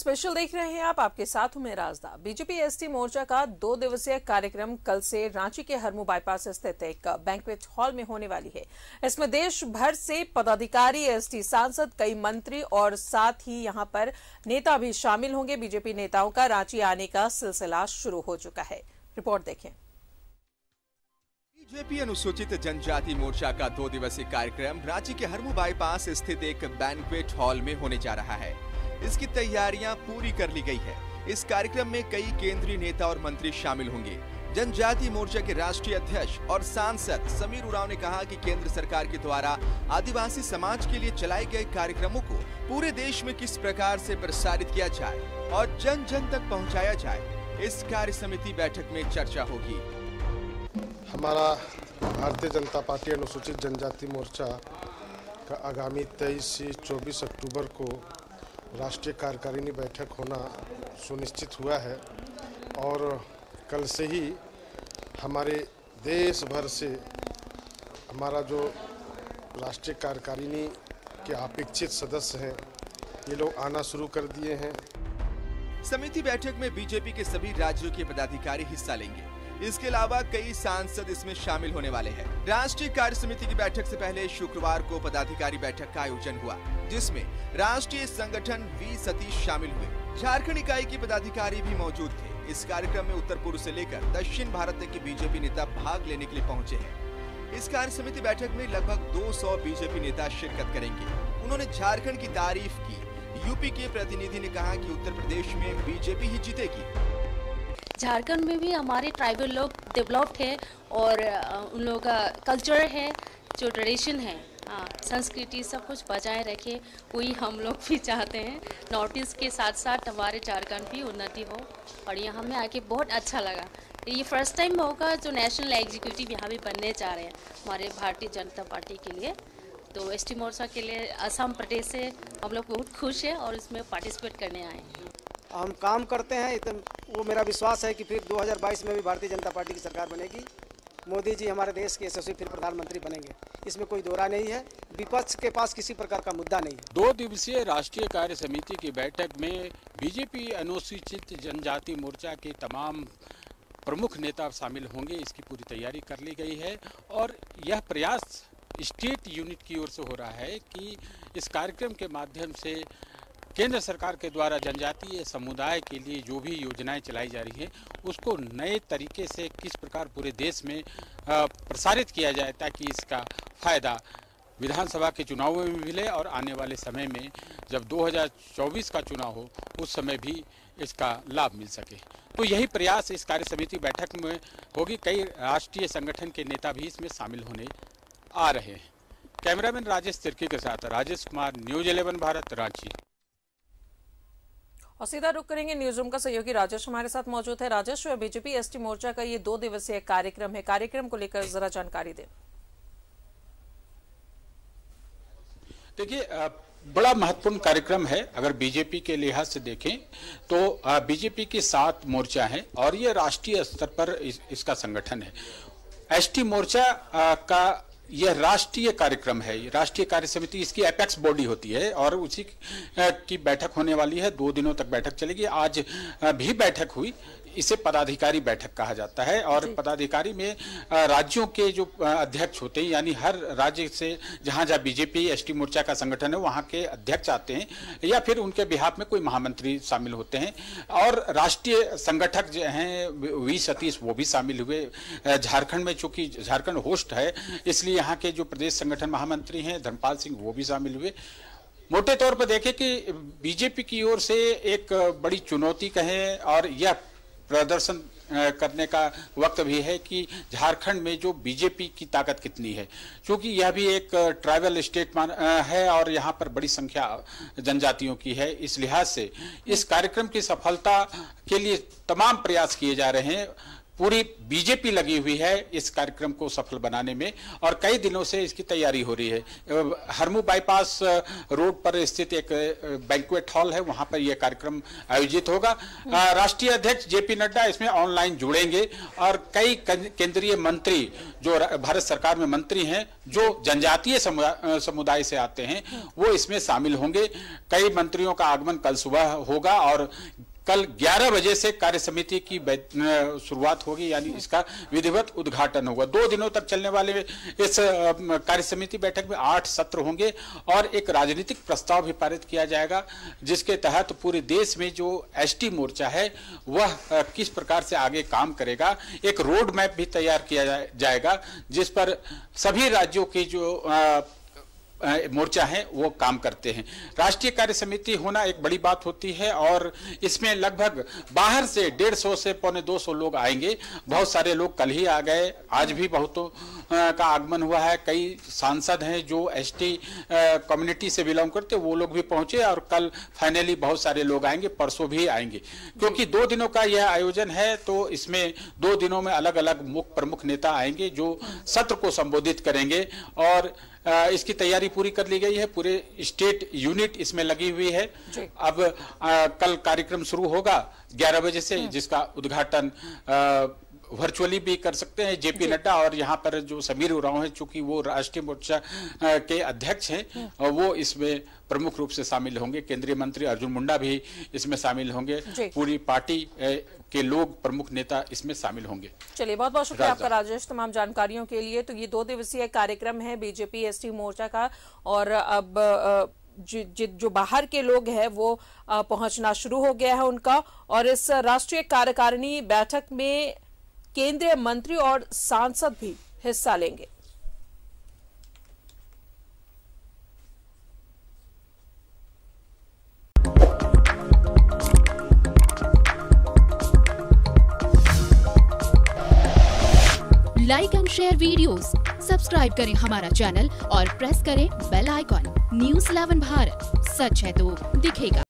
Special देख रहे हैं आप, आपके साथ हूं मैं राजदा। बीजेपी एसटी मोर्चा का 2 दिवसीय कार्यक्रम कल से रांची के हरमू बाईपास स्थित एक बैंक्वेट हॉल में होने वाली है। इसमें देश भर से पदाधिकारी, एसटी सांसद, कई मंत्री और साथ ही यहां पर नेता भी शामिल होंगे। बीजेपी नेताओं का रांची आने का सिलसिला शुरू हो चुका है। रिपोर्ट देखें। बीजेपी अनुसूचित जनजाति मोर्चा का 2 दिवसीय कार्यक्रम रांची के हरमू बाईपास स्थित एक बैंक्वेट हॉल में होने जा रहा है। इसकी तैयारियां पूरी कर ली गई है। इस कार्यक्रम में कई केंद्रीय नेता और मंत्री शामिल होंगे। जनजाति मोर्चा के राष्ट्रीय अध्यक्ष और सांसद समीर उरांव ने कहा कि केंद्र सरकार के द्वारा आदिवासी समाज के लिए चलाए गए कार्यक्रमों को पूरे देश में किस प्रकार से प्रसारित किया जाए और जन जन तक पहुंचाया जाए, इस कार्य समिति बैठक में चर्चा होगी। हमारा भारतीय जनता पार्टी अनुसूचित जनजाति मोर्चा का आगामी 23 से 24 अक्टूबर को राष्ट्रीय कार्यकारिणी बैठक होना सुनिश्चित हुआ है और कल से ही हमारे देश भर से हमारा जो राष्ट्रीय कार्यकारिणी के अपेक्षित सदस्य हैं, ये लोग आना शुरू कर दिए हैं। समिति बैठक में बीजेपी के सभी राज्यों के पदाधिकारी हिस्सा लेंगे। इसके अलावा कई सांसद इसमें शामिल होने वाले हैं। राष्ट्रीय कार्य समिति की बैठक से पहले शुक्रवार को पदाधिकारी बैठक का आयोजन हुआ, जिसमें राष्ट्रीय संगठन वी सतीश शामिल हुए। झारखंड इकाई के पदाधिकारी भी मौजूद थे। इस कार्यक्रम में उत्तर पूर्व से लेकर दक्षिण भारत तक के बीजेपी नेता भाग लेने के लिए पहुंचे हैं। इस कार्य समिति बैठक में लगभग 200 बीजेपी नेता शिरकत करेंगे। उन्होंने झारखंड की तारीफ की। यूपी के प्रतिनिधि ने कहा कि उत्तर प्रदेश में बीजेपी ही जीतेगी। झारखंड में भी हमारे ट्राइबल लोग डेवलप्ड है और उन लोगों का कल्चर है, जो ट्रेडिशन है, संस्कृति सब कुछ बचाए रखे, वही हम लोग भी चाहते हैं। नॉर्थ ईस्ट के साथ साथ हमारे झारखंड भी उन्नति हो और यहाँ में आके बहुत अच्छा लगा। ये फर्स्ट टाइम होगा जो नेशनल एग्जीक्यूटिव यहाँ भी बनने जा रहे हैं हमारे भारतीय जनता पार्टी के लिए। तो एसटी मोर्चा के लिए असम प्रदेश से हम लोग बहुत खुश है और इसमें पार्टिसिपेट करने आए हैं। हम काम करते हैं, वो मेरा विश्वास है कि फिर 2022 में भी भारतीय जनता पार्टी की सरकार बनेगी। मोदी जी हमारे देश के यशस्वी फिर प्रधानमंत्री बनेंगे, इसमें कोई दोरा नहीं है। विपक्ष के पास किसी प्रकार का मुद्दा नहीं है। 2 दिवसीय राष्ट्रीय कार्य समिति की बैठक में बीजेपी अनुसूचित जनजाति मोर्चा के तमाम प्रमुख नेता शामिल होंगे। इसकी पूरी तैयारी कर ली गई है और यह प्रयास स्टेट यूनिट की ओर से हो रहा है कि इस कार्यक्रम के माध्यम से केंद्र सरकार के द्वारा जनजातीय समुदाय के लिए जो भी योजनाएं चलाई जा रही हैं, उसको नए तरीके से किस प्रकार पूरे देश में प्रसारित किया जाए, ताकि इसका फायदा विधानसभा के चुनावों में मिले और आने वाले समय में जब 2024 का चुनाव हो, उस समय भी इसका लाभ मिल सके। तो यही प्रयास इस कार्य समिति बैठक में होगी। कई राष्ट्रीय संगठन के नेता भी इसमें शामिल होने आ रहे हैं। कैमरामैन राजेश तिर्की के साथ राजेश कुमार, न्यूज 11 भारत, रांची। और सीधा रुक करेंगे न्यूज रूम का सहयोगी राजेश हमारे साथ मौजूद है। राजेश, बीजेपी एसटी मोर्चा का ये 2 दिवसीय कार्यक्रम है, कार्यक्रम को लेकर जरा जानकारी दें। देखिए, बड़ा महत्वपूर्ण कार्यक्रम है। अगर बीजेपी के लिहाज से देखें तो बीजेपी के 7 मोर्चा हैं और ये राष्ट्रीय स्तर पर इसका संगठन है। एसटी मोर्चा का यह राष्ट्रीय कार्यक्रम है। राष्ट्रीय कार्य समिति इसकी एपेक्स बॉडी होती है और उसी की बैठक होने वाली है। 2 दिनों तक बैठक चलेगी। आज भी बैठक हुई। इसे पदाधिकारी बैठक कहा जाता है और पदाधिकारी में राज्यों के जो अध्यक्ष होते हैं, यानी हर राज्य से जहां जहां बीजेपी एसटी मोर्चा का संगठन है वहां के अध्यक्ष आते हैं या फिर उनके बिहाफ में कोई महामंत्री शामिल होते हैं। और राष्ट्रीय संगठक जो हैं वी सतीश, वो भी शामिल हुए। झारखंड में चूंकि झारखंड होस्ट है, इसलिए यहाँ के जो प्रदेश संगठन महामंत्री हैं धर्मपाल सिंह, वो भी शामिल हुए। मोटे तौर पर देखें कि बीजेपी की ओर से एक बड़ी चुनौती कहें और यह प्रदर्शन करने का वक्त भी है कि झारखंड में जो बीजेपी की ताकत कितनी है, क्योंकि यह भी एक ट्राइबल स्टेट है और यहाँ पर बड़ी संख्या जनजातियों की है। इस लिहाज से इस कार्यक्रम की सफलता के लिए तमाम प्रयास किए जा रहे हैं। पूरी बीजेपी लगी हुई है इस कार्यक्रम को सफल बनाने में और कई दिनों से इसकी तैयारी हो रही है। हरमू बाईपास रोड पर स्थित एक बैंक्वेट हॉल है, वहां पर यह कार्यक्रम आयोजित होगा। राष्ट्रीय अध्यक्ष जेपी नड्डा इसमें ऑनलाइन जुड़ेंगे और कई केंद्रीय मंत्री जो भारत सरकार में मंत्री हैं, जो जनजातीय समुदाय से आते हैं, वो इसमें शामिल होंगे। कई मंत्रियों का आगमन कल सुबह होगा और कल 11 बजे से कार्य समिति की शुरुआत होगी, यानी इसका विधिवत उद्घाटन होगा। 2 दिनों तक चलने वाले इस कार्य समिति बैठक में 8 सत्र होंगे और एक राजनीतिक प्रस्ताव भी पारित किया जाएगा, जिसके तहत पूरे देश में जो एसटी मोर्चा है वह किस प्रकार से आगे काम करेगा, एक रोड मैप भी तैयार किया जाएगा, जिस पर सभी राज्यों की जो मोर्चा है वो काम करते हैं। राष्ट्रीय कार्य समिति होना एक बड़ी बात होती है और इसमें लगभग बाहर से 150 से पौने 200 लोग आएंगे। बहुत सारे लोग कल ही आ गए, आज भी बहुतों का आगमन हुआ है। कई सांसद हैं जो एसटी कम्युनिटी से बिलोंग करते, वो लोग भी पहुंचे और कल फाइनली बहुत सारे लोग आएंगे, परसों भी आएंगे। क्योंकि 2 दिनों का यह आयोजन है तो इसमें 2 दिनों में अलग अलग प्रमुख नेता आएंगे जो सत्र को संबोधित करेंगे और इसकी तैयारी पूरी कर ली गई है। पूरे स्टेट यूनिट इसमें लगी हुई है। अब कल कार्यक्रम शुरू होगा 11 बजे से, जिसका उद्घाटन वर्चुअली भी कर सकते हैं जेपी नड्डा, और यहाँ पर जो समीर उरांव है, चूंकि वो राष्ट्रीय मोर्चा के अध्यक्ष हैं, वो इसमें प्रमुख रूप से शामिल होंगे। केंद्रीय मंत्री अर्जुन मुंडा भी इसमें शामिल होंगे। पूरी पार्टी के लोग, प्रमुख नेता इसमें शामिल होंगे। चलिए, बहुत बहुत शुक्रिया आपका राजेश तमाम जानकारियों के लिए। तो ये 2 दिवसीय कार्यक्रम है बीजेपी एसटी मोर्चा का और अब जो बाहर के लोग हैं वो पहुंचना शुरू हो गया है उनका, और इस राष्ट्रीय कार्यकारिणी बैठक में केंद्रीय मंत्री और सांसद भी हिस्सा लेंगे। Like and share videos, subscribe करें हमारा चैनल और प्रेस करें बेल आइकॉन। News 11 भारत, सच है तो दिखेगा।